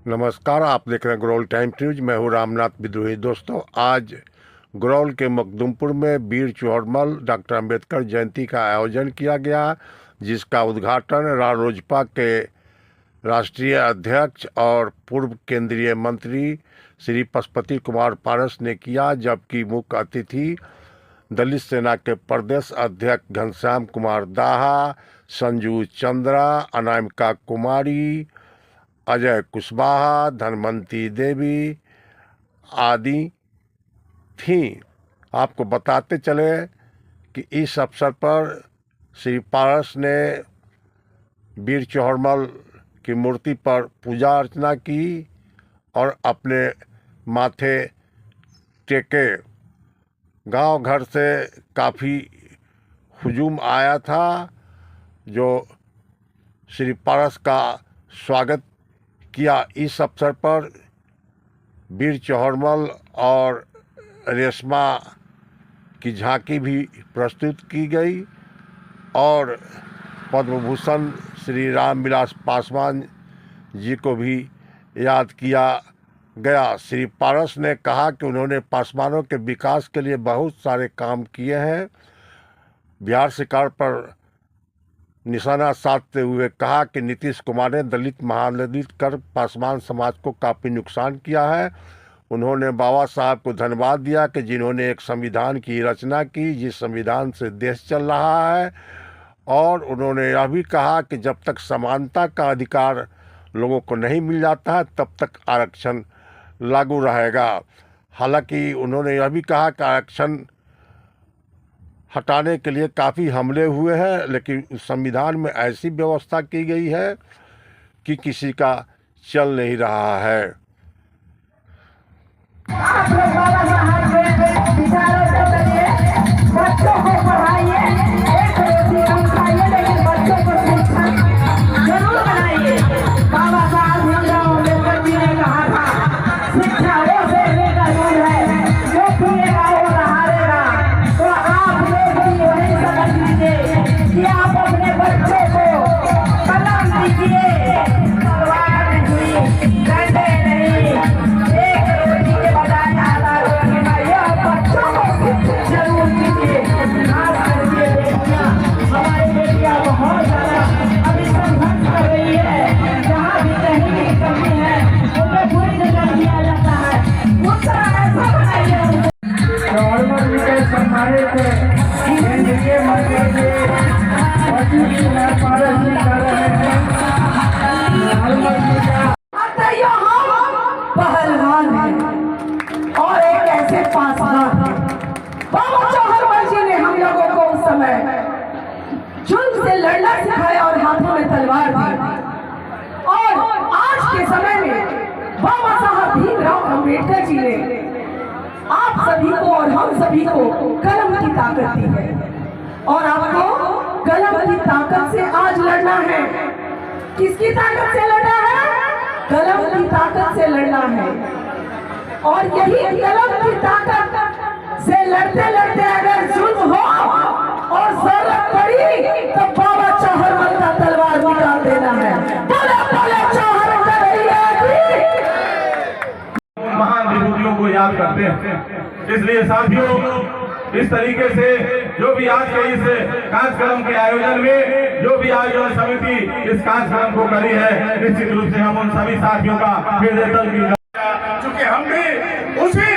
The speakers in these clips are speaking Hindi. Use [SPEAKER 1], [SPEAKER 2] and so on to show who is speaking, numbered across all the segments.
[SPEAKER 1] नमस्कार, आप देख रहे हैं ग्रोल टाइम्स न्यूज। मैं हूं रामनाथ विद्रोही। दोस्तों, आज ग्रोल के मखदुमपुर में वीर चौहरमल डॉक्टर अंबेडकर जयंती का आयोजन किया गया, जिसका उद्घाटन रालोजपा के राष्ट्रीय अध्यक्ष और पूर्व केंद्रीय मंत्री श्री पशुपति कुमार पारस ने किया, जबकि मुख्य अतिथि दलित सेना के प्रदेश अध्यक्ष घनश्याम कुमार दाहा, संजू चंद्रा, अनामिका कुमारी, अजय कुशवाहा, धनवंती देवी आदि थीं। आपको बताते चले कि इस अवसर पर श्री पारस ने वीर चौहरमल की मूर्ति पर पूजा अर्चना की और अपने माथे टेके। गांव घर से काफ़ी हुजूम आया था, जो श्री पारस का स्वागत किया। इस अवसर पर वीर चौहरमल और रेशमा की झांकी भी प्रस्तुत की गई और पद्म भूषण श्री रामविलास पासवान जी को भी याद किया गया। श्री पारस ने कहा कि उन्होंने पासवानों के विकास के लिए बहुत सारे काम किए हैं। बिहार सरकार पर निशाना साधते हुए कहा कि नीतीश कुमार ने दलित महादलित कर पासवान समाज को काफ़ी नुकसान किया है। उन्होंने बाबा साहब को धन्यवाद दिया कि जिन्होंने एक संविधान की रचना की, जिस संविधान से देश चल रहा है। और उन्होंने यह भी कहा कि जब तक समानता का अधिकार लोगों को नहीं मिल जाता है, तब तक आरक्षण लागू रहेगा। हालांकि उन्होंने यह भी कहा कि आरक्षण हटाने के लिए काफ़ी हमले हुए हैं, लेकिन उस संविधान में ऐसी व्यवस्था की गई है कि किसी का चल नहीं रहा है।
[SPEAKER 2] आप लोग बाबा साहब के विचारों को करिए, बच्चों को पढ़ाइए, एक रोटी कम खाइए, लेकिन बच्चों को शिक्षा जरूर बनाइए। बाबा साहब भीमराव अम्बेडकर जी ने कहा था, शिक्षा वो सेने का दूध है जो पिएगा वो हारेगा। तो आप लोग भी वही समझ लीजिए कि आप अपने बच्चों को कलम दीजिए, तलवार नहीं, डंडे नहीं, एक रोटी के बजाय आधा रोटी का यह बच्चों को जरूर दीजिए। खास करके बेटियां, हमारी बेटियां बहुत ज़्यादा अभी संघर्ष कर रही है। जहाँ भी कहीं भी कमी है उन्हें बुरी नजर दिया जाता है। उस तरह ऐसा बनाइए चौहरमल जी के सम्मानित केंद्रीय मंत्री जी पशुपति कुमार पारस जी कर रहे हैं। चौहरमल जी का पहलवान है और एक ऐसे पासवान है। बाबा चौहरमल जी ने हम लोगों को उस समय जुल्म से लड़ना सिखाया और हाथों में तलवार दी। और आज के समय में बाबा साहब भीमराव अम्बेडकर जी ने आप सभी को और हम सभी को कलम की ताकत दी है। और आपको कलम की ताकत से आज लड़ना है। किसकी ताकत से लड़ना है? कलम की ताकत से लड़ना है। और यही कलम की ताकत से लड़ते लड़ते अगर जुल्म हो और जरूरत पड़ी तो बाबा चौहरमल का तलवार निकाल देना है। बोले बोले चौहरमल
[SPEAKER 3] महान विभूतियों को याद करते हैं। इसलिए साथियों, इस तरीके से जो भी आज के इस कार्यक्रम के आयोजन में जो भी आयोजन समिति इस कार्यक्रम को करी है, निश्चित रूप से हम उन सभी साथियों का हृदय तल की
[SPEAKER 4] चूंकि हम भी उसी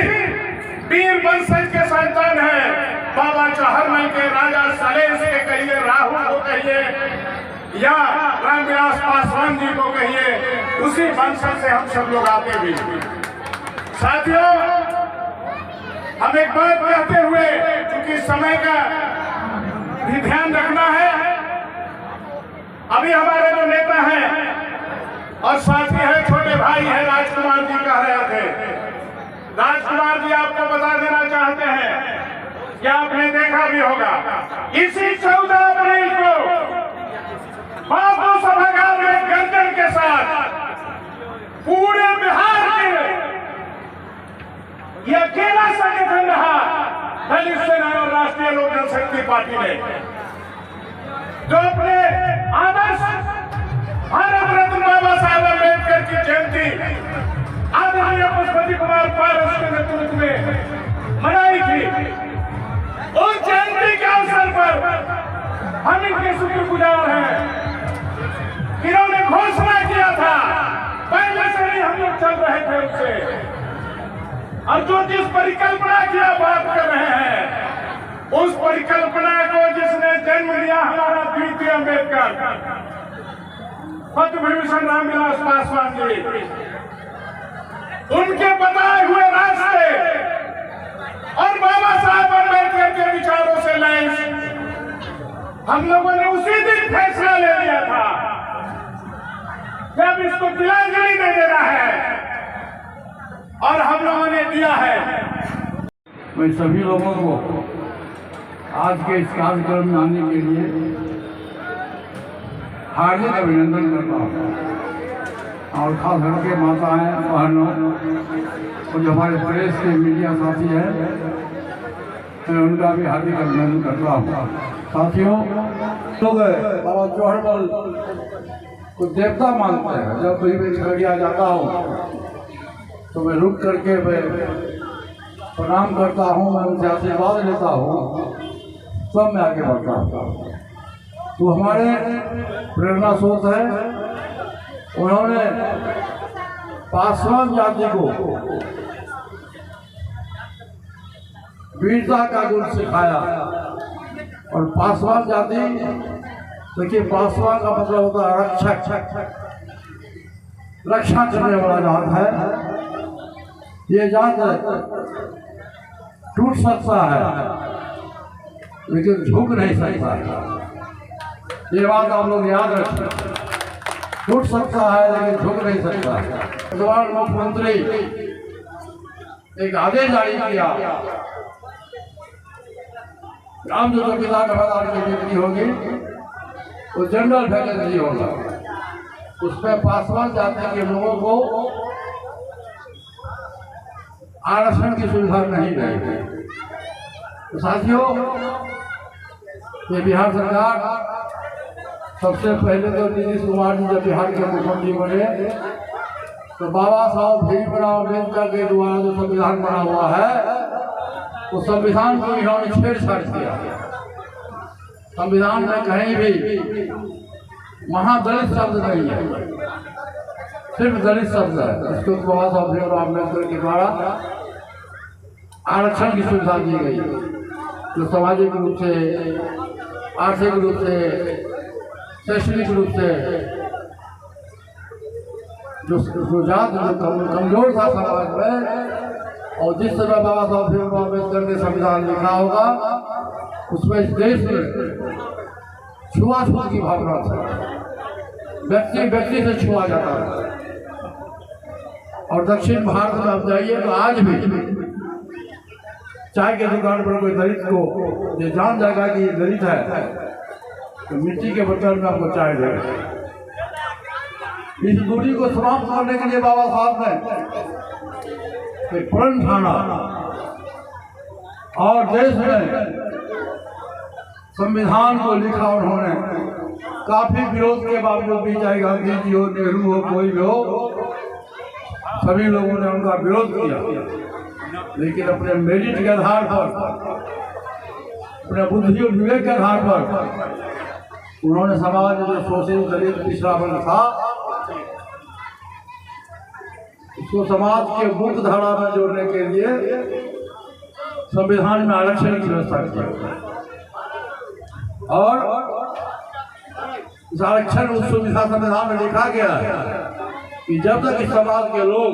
[SPEAKER 4] वीर वंशज के संतान हैं। बाबा चौहरमल के राजा सलेश के कहिए, राहुल को कहिए या रामविलास पासवान जी को कहिए, उसी वंशज से हम सब लोग आते भी। साथियों, हम एक बात कहते हुए, क्योंकि समय का भी ध्यान रखना है, अभी हमारे जो नेता हैं और साथी है, छोटे भाई है राजकुमार जी कह रहे थे। राजकुमार जी आपको बता देना चाहते हैं कि आपने देखा भी होगा, इसी 14 अप्रैल को बापू सभागार में गर्जन के साथ पूरे बिहार के ये अकेला संगठन रहा दलित सेना और राष्ट्रीय लोक जनशक्ति पार्टी ने, जो अपने आदर्श भारत रत्न बाबा साहब अम्बेडकर की जयंती आदरणीय पशुपति कुमार पारस के नेतृत्व में मनाई थी। उस जयंती के अवसर पर हम इनके शुक्रगुजार हैं। इन्होंने घोषणा किया था, पहले से ही हम लोग चल रहे थे उससे, और जो जिस परिकल्पना की आप बात कर रहे हैं, उस परिकल्पना को जिसने जन्म दिया हमारा द्वितीय अम्बेडकर पद्म विभूषण रामविलास पासवान जी, उनके बताए हुए रास्ते और बाबा साहब अम्बेडकर के विचारों से लैस हम लोगों ने उसी दिन फैसला ले लिया था कि अब इसको तिलांजलि दे देना है, और हम लोगों ने दिया है।
[SPEAKER 5] मैं सभी लोगों को आज के इस कार्यक्रम में आने के लिए हार्दिक अभिनंदन करता हूँ, और खास करके माताएं, बहनों और जो हमारे प्रेस के मीडिया साथी हैं, मैं उनका भी हार्दिक अभिनंदन करता हूँ। साथियों, लोग बाबा चौहड़मल को देवता मानते हैं। जब भी मैं खगड़िया जाता हूँ तो मैं रुक करके मैं प्रणाम करता हूँ, मैं उनसे आशीर्वाद लेता हूँ, सब में आगे बढ़ता हूँ। तो हमारे प्रेरणा स्रोत है। उन्होंने पासवान जाति को वीरता का गुण सिखाया, और पासवान जाति, देखिए पासवान का मतलब होता है रक्षक, रक्षा करने वाला जात है। ये जात टूट सकता है लेकिन झुक नहीं सकता है। ये बात आप लोग याद रखें, टूट सकता है लेकिन झुक नहीं सकता। वर्तमान मुख्यमंत्री एक आदेश जारी किया, ग्राम जो चौकीदार ठेकेदार की नियुक्ति होगी वो जनरल वैकेंसी होगा, उसमें पासवान जाति के लोगों को आरक्षण की सुविधा नहीं रहेगी। तो साथियों, ये बिहार सरकार, सबसे पहले तो नीतीश कुमार जी जब बिहार के मुख्यमंत्री बने तो बाबा साहब भीमराव अम्बेडकर के द्वारा जो संविधान बना हुआ है, उस संविधान को इन्होंने छेड़छाड़ किया। संविधान में कहीं भी महादलित शब्द नहीं है, सिर्फ दलित शब्द है। इसको बाबा साहब भीमराव अम्बेडकर के द्वारा आरक्षण की सुविधा दी गई, जो सामाजिक रूप से, आर्थिक रूप से, शैक्षणिक रूप से जो जात कमजोर था समाज में, और जिस समय बाबा साहब भीमराव अम्बेडकर ने संविधान लिखा होगा, उसमें इस देश में छुआछूत की भावना थी, व्यक्ति व्यक्ति से छुआ जाता है। और दक्षिण भारत में आप जाइए तो आज भी चाय के दुकान पर कोई दलित को ये जान जाएगा कि ये दलित है तो मिट्टी के बर्तन में आपको चाय देगा। इस दूरी को समाप्त करने के लिए बाबा साहब ने एक प्रण ठाना, और देश में संविधान को लिखा उन्होंने। काफी विरोध के बावजूद भी, चाहे गांधी जी हो, नेहरू हो, कोई भी हो, सभी लोगों ने उनका विरोध किया, लेकिन अपने मेरिट के आधार पर, अपने बुद्धि और विवेक के आधार पर उन्होंने समाज में जो शोषित दलित पिछड़ा वर्ग था, उसको समाज के मुख्य धारा में जोड़ने के लिए संविधान में आरक्षण की व्यवस्था की, और इस आरक्षण उस सुविधा संविधान में लिखा गया है कि जब तक इस समाज के लोग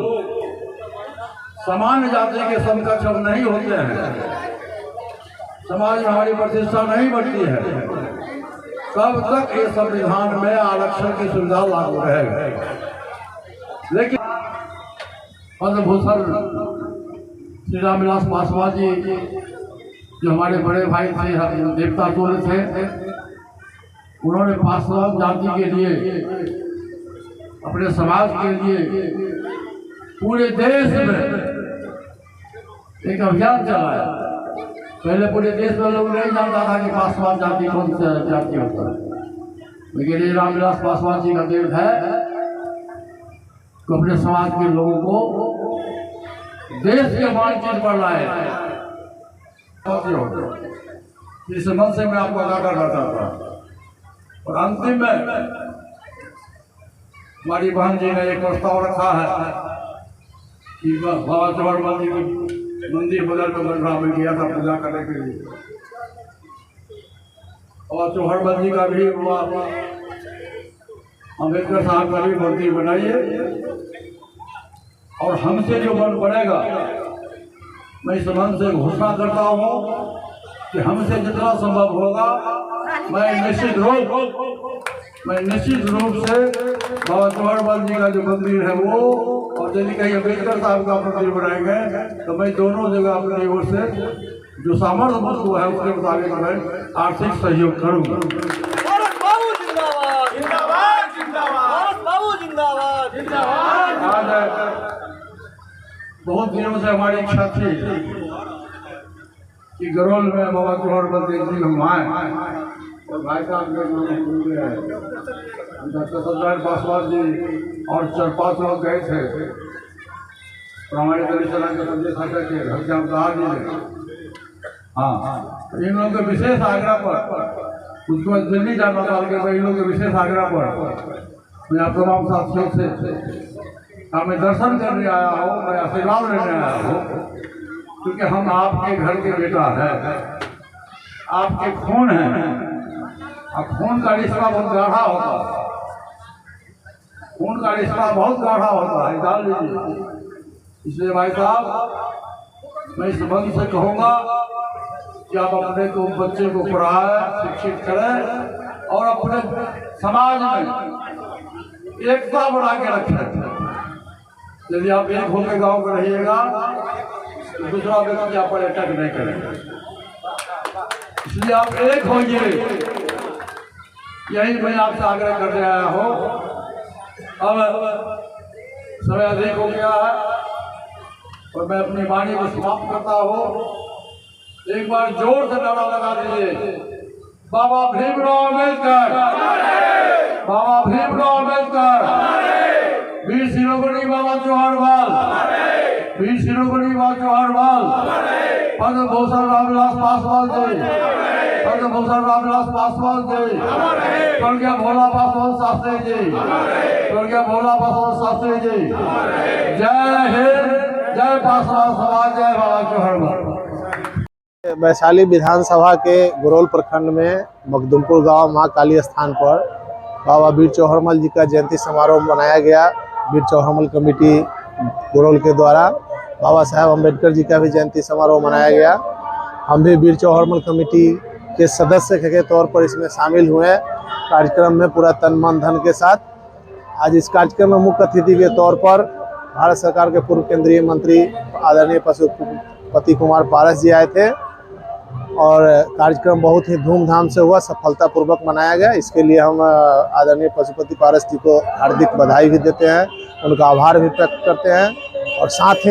[SPEAKER 5] सामान्य जाति के समकक्ष नहीं होते हैं, समाज में हमारी प्रतिष्ठा नहीं बढ़ती है, तब तक ये संविधान में आरक्षण की सुविधा लागू रहेगा। लेकिन पद्म भूषण श्री रामविलास पासवान जी, जो हमारे बड़े भाई थे, देवता तुल्य थे, उन्होंने पासवान जाति के लिए, अपने समाज के लिए पूरे देश में एक अभियान चलाया। पहले पूरे देश में लोग नहीं जानता था कि पासवान जाति कौन सी जाति होता है, लेकिन ये रामविलास पासवान जी का देव है तो अपने समाज के लोगों को देश के मानचित्र पर लाए। इस मन से मैं आपको अदा करना चाहता हूँ। और अंतिम में हमारी बहन जी ने एक प्रस्ताव रखा है कि बाबा चौहरमल जी की मंदिर बदल में गढ़ा में गया था पूजा करने के लिए, और चौहरमल जी का भी अम्बेडकर साहब का भी मंदिर बनाइए। और हमसे जो मन बनेगा, मैं इस मन से घोषणा करता हूँ कि हमसे जितना संभव होगा मैं निश्चित रूप से बाबा चौहरमल जी का जो मंदिर है वो, और यदि कहीं अम्बेडकर साहब का मंदिर बनाएंगे तो मैं दोनों जगह अपनी ओर से जो सामर्थ्य मुझको है उसके मुताबिक मैं आर्थिक सहयोग करूँगा। आज बहुत दिनों से हमारी इच्छा थी कि गरोल में बाबा चौहरमल जी हम आए, और भाई साहब डॉक्टर सत्यनारायण पासवान जी और 4-5 लोग गए थे, और हमारे दलित के संजय खाटा के घनश्याम जी ने, हाँ, इन लोगों के विशेष आग्रह पर, उसको दिल्ली जाना था, इन लोगों के विशेष आग्रह पर मैं आप तमाम साथियों से मैं दर्शन करने आया हूँ, मैं आशीर्वाद लेने आया हूँ, क्योंकि हम आपके घर के बेटा है, आपके खून है, और खून का रिश्ता बहुत गाढ़ा होता है, खून का रिश्ता बहुत गाढ़ा होता है, जान लीजिए। इसलिए भाई साहब मैं इस मन से कहूँगा कि आप अपने को बच्चे को पढ़ाएं, शिक्षित करें, और अपने समाज में एकता बना के रखें। यदि आप एक होकर गांव में रहिएगा तो दूसरा व्यक्ति आप पर अटैक नहीं करेगा, इसलिए आप एक होइए, यही मैं आपसे आग्रह करने आया हूँ। अब समय अधिक हो गया है और मैं अपनी वाणी को समाप्त करता हूँ। एक बार जोर से नारा लगा दीजिए, बाबा भीमराव अम्बेडकर, बाबा भीमराव अम्बेडकर, वीर शिरोमणि बाबा चौहरमल, वीर शिरोमणि बाबा चौहरमल, पद्म भूषण रामविलास पासवान जी, पद्म भूषण रामविलास पासवान जी, स्वर्गीय भोला पासवान शास्त्री जी, स्वर्गीय भोला पासवान शास्त्री जी। जय हिंद, जय पासवान समाज, जय बाबा चौहरमल।
[SPEAKER 6] वैशाली विधानसभा के गुरौल प्रखंड में मखदुमपुर गांव मां काली स्थान पर बाबा वीर चौहरमल जी का जयंती समारोह मनाया गया। वीर चौहरमल कमेटी गुरौल के द्वारा बाबा साहेब अम्बेडकर जी का भी जयंती समारोह मनाया गया। हम भी वीर चौहरमल कमेटी के सदस्य के तौर पर इसमें शामिल हुए कार्यक्रम में पूरा तन मन धन के साथ। आज इस कार्यक्रम में मुख्य अतिथि के तौर पर भारत सरकार के पूर्व केंद्रीय मंत्री आदरणीय पशुपति कुमार पारस जी आए थे, और कार्यक्रम बहुत ही धूमधाम से हुआ, सफलतापूर्वक मनाया गया। इसके लिए हम आदरणीय पशुपति पारस जी को हार्दिक बधाई भी देते हैं, उनका आभार भी व्यक्त करते हैं, और साथ ही